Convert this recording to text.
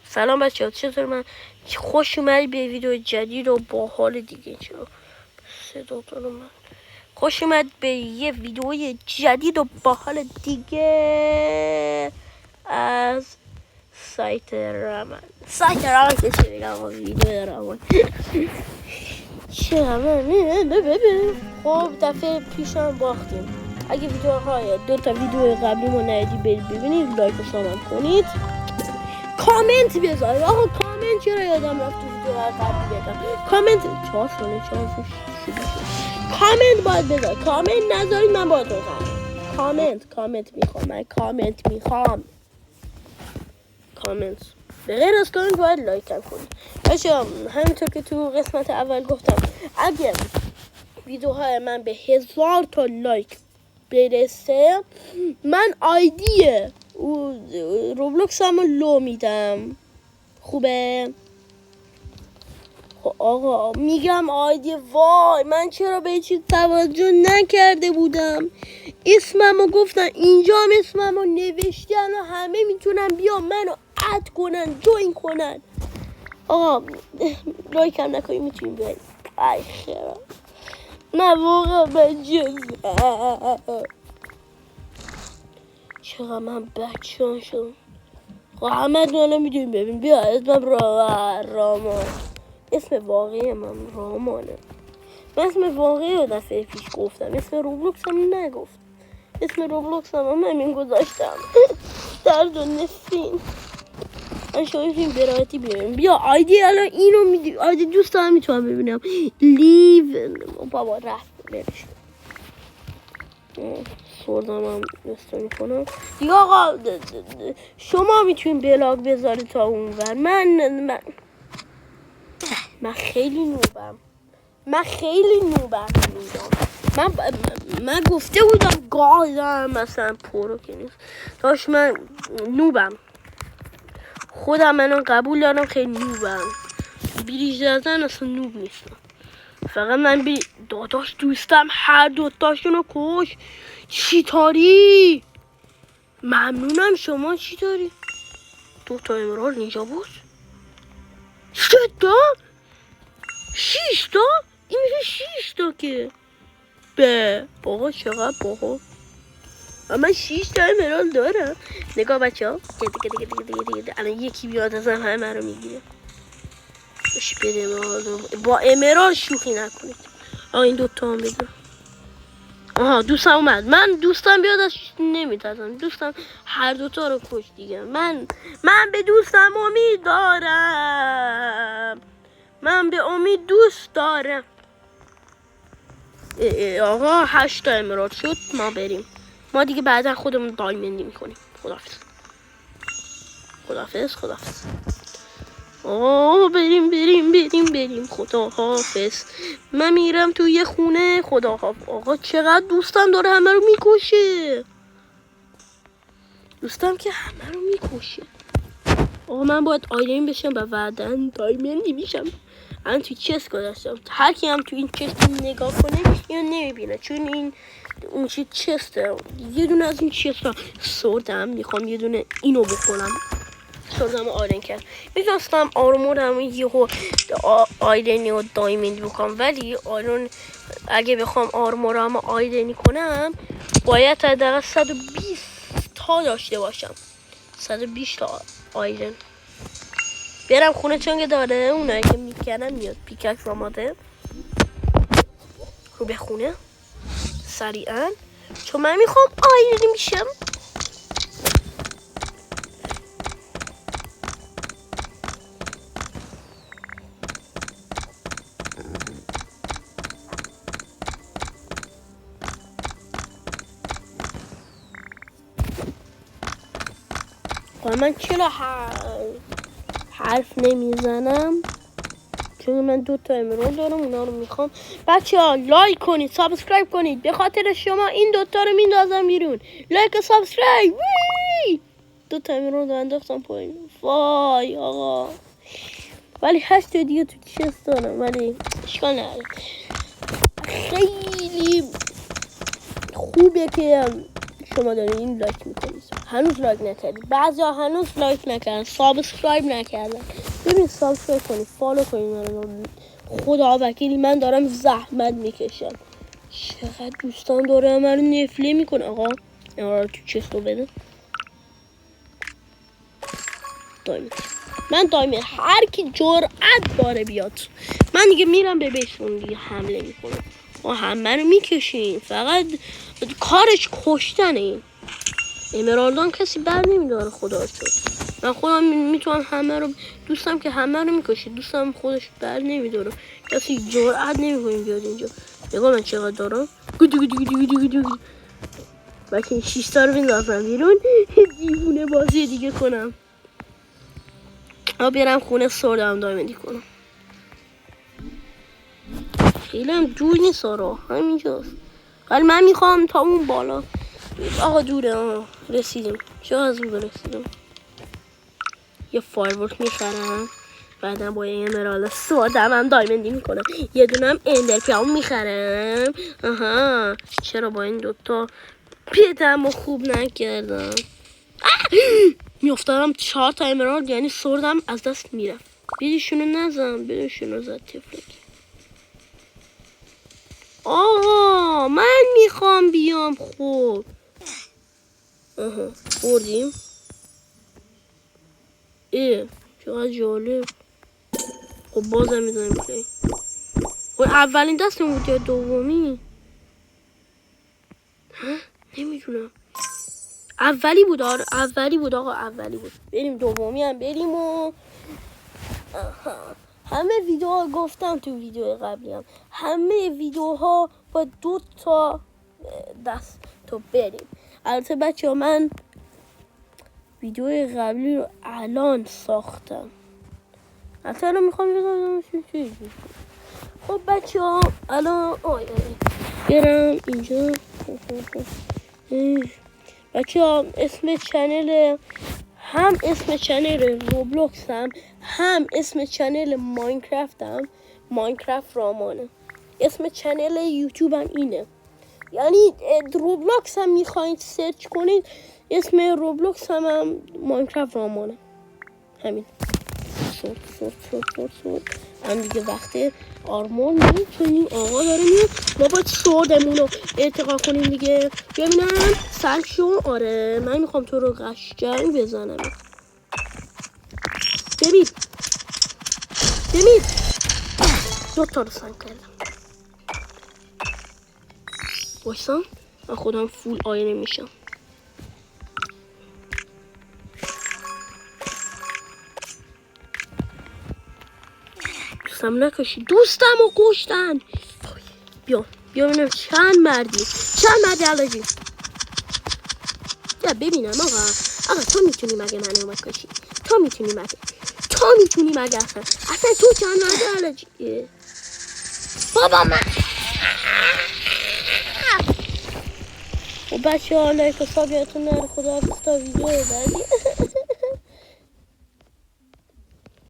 سلام بچه‌ها، چطور؟ من خوش اومدید به ویدیو جدید و با حال دیگه. چرا صدا دارم من؟ خوش اومد به یه ویدیو جدید و با حال دیگه از سایت رمان که چه بگم، ویدیو رمان چه خب دفعه پیشم باختیم. اگه ویدیوهای دو تا ویدیو قبلی ما ندیدی برید ببینید، لایک و سابسکرایب کنید، کامنت بذارید. آقا کامنت چرا یادم رفت تو ویدیو قبلی بگم؟ کامنت 4 شده کامنت باید بذار. کامنت نذارید من باید بگم. کامنت میخوام. من کامنت میخوام. کامنت به غیر از کامنت باید لایک هم کنید. باشه، همینطور که تو قسمت اول گفتم اگه ویدیوهای من به 1000 تا لایک برسه من آیدی روبلوکس هم لو میدم. خوبه؟ خب آقا میگم آیدی. وای من چرا به چیز توجه نکرده بودم؟ اسممو گفتن، اینجا هم اسممو نوشتن و همه میتونن بیان منو اد کنن، جوین کنن. آقا لایک هم نکنی میتونیم بیاید. ای خیرا نه واقعا بجز چقدر من بچه‌ها شدم. خب همه دونه میدونیم. ببین بیا، اسمم رامان. اسم واقعی من رامانه. من اسم واقعی رو دفعه پیش گفتم، اسم روبلوکس هم نگفت. اسم روبلوکس هم همین گذاشتم. درد و نفرین. من شاید براحتی بیاریم. بیا آیدی الان اینو میدی. آیدی دوست هم میتونم ببینم. لیو بابا رفت برش. سردم هم نستانی کنم دیگه. آقا شما میتونین بلاگ بذارید تا اون ور. من خیلی نوبم. من گفته بودم گازم مثلا پرو که نیست داشت. من نوبم. خودم منو قبول دارم خیلی نوبم. بریج زدن اصلا نوب نیستم. فقط من داداش دوستم هر دوتاشونو کش. چیتاری ممنونم. شما چیتاری؟ 2 تا امرال اینجا بود. 6 تا این میشه 6 تا که به آقا چقدر باها. من 6 تا امرال دارم. نگاه بچه ها دیگه الان یکی بیاد ازم همه رو میگیره. بشه بده با امرال شوخی نکنید. آقا این 2 تا هم بگم. آها دوستم اومد. من دوستم بیاد از نمیتازم. دوستم هر 2 تا رو کش دیگه. من به دوستم امید دارم. من به امید دوست دارم. آقا 8 تا امرال شد. ما بریم. ما دیگه بعدا خودمون دایمندی میکنیم. خداحافظ. آه بریم. خداحافظ. من میرم توی خونه. خداحافظ. آقا چقدر دوستم داره همه رو میکشه. دوستم که همه رو میکشه. آقا من باید آیلین بشم و بعدن دایمندی میشم. الان توی چست گذاشتم. هر کی هم تو این چست نگاه کنه اینو نمیبینه، چون این اون چی چسته. یه دونه از این چست ها سردم. میخوام یه دونه اینو بکنم. سردم آیلین کرد. میخواستم آرمورم یهو آیلینی و دایمندی بکنم، ولی آیلین اگه بخوام آرمورم آیلینی کنم باید حداقل 120 تا داشته باشم. 120 تا آیلین. برم خونه چون که داره اونایی که میکنن میاد. پیکک راماده رو به خونه سریعا چون من میخوام آیلینی میشم. من چرا حرف نمیزنم؟ چون من 2 تا امرال دارم، اونا رو میخوام. بچه ها لایک کنید، سابسکرایب کنید. به خاطر شما این 2 تا رو میندازم بیرون. لایک و سابسکرایب. 2 تا امرال رو انداختم پایین. وای آقا، ولی 8 تا دیگه تو چست دارم، ولی اشکال نداره. خیلی خوبه که شما دارین لایک میکنید هنوز لایک نکردید بعضی ها هنوز لایک نکردن سابسکرایب نکردن ببین سابسکرایب کنید فالو کنید منو خدا وکیلی من دارم زحمت میکشم چقدر دوستان داره من رو نفله میکنه آقا اینا رو تو چستو بده دایمه من دایمه هر کی جرأت داره بیاد من دیگه میرم به بهشون دیگه حمله میکنم و همه رو میکشین فقط کارش کشتنه این امرالدان کسی بر نمیداره خدا شد من خودم میتونم همه رو دوستم که همه رو میکشه دوستم خودش بر نمیداره کسی جرأت نمیکنه بیاد اینجا نگاه من چقدر دارم گودو بچه 6 تا رو بندازم بیرون دیوونه بازی دیگه کنم برم خونه سردم دایمندی کنم خیلی هم دور نیست آرا همینجاست ولی من میخوام تا اون بالا آقا دوره رسیدیم چه از اون رسیدم یه فایرورک میخرم بعدم با یه امرالد سردم هم دایمندی میکنم یه دونم اندرپیام میخرم آها چرا با این دوتا پیتم رو خوب نکردم میافتارم 4 تا امرالد یعنی سردم از دست میرفت بیدیشونو نزن بیدیشونو زد تفلک آقا من میخوام بیام خوب آها بردیم چقدر جالب خب بازم میزنیم پلی خب اولین دستم بود یا دومی نمیدونم اولی بود آقا اولی بود بریم دومی هم بریم و همه ویدیوها گفتم تو ویدیو قبلی هم همه ویدیوها با 2 تا دست تو بریم البته بچه ها من ویدیو قبلی رو الان ساختم البته الان میخوام بگم چی خب بچه ها الان برم اینجا بچه ها اسم چنل هم اسم چنل روبلوکس هم اسم چنل ماینکرافت ماینکرافت رامانه اسم چنل یوتیوب هم اینه یعنی روبلوکس هم میخواید سرچ کنید اسم روبلوکس هم ماینکرافت رامانه همین سورد هم دیگه وقت آرمان میتونیم آقا داره میاد ما باید سوردمون رو ارتقا کنیم دیگه ببینم سنگ شو آره من میخوام تو رو قشنگ بزنم ببین 2 تا رو سنگ کردم باشم من خودم فول آینه میشم دوستم نکشی دوستم رو کشتن بیا ببینم چند مردی علاجی یا ببینم آقا تو میتونی مگه من اومد کشی تو میتونی مگه اصلا تو چند مرد علاجی بابا من و بچه ها لایک و ساب یادتون نره خدا حافظ تا ویدیو بعدی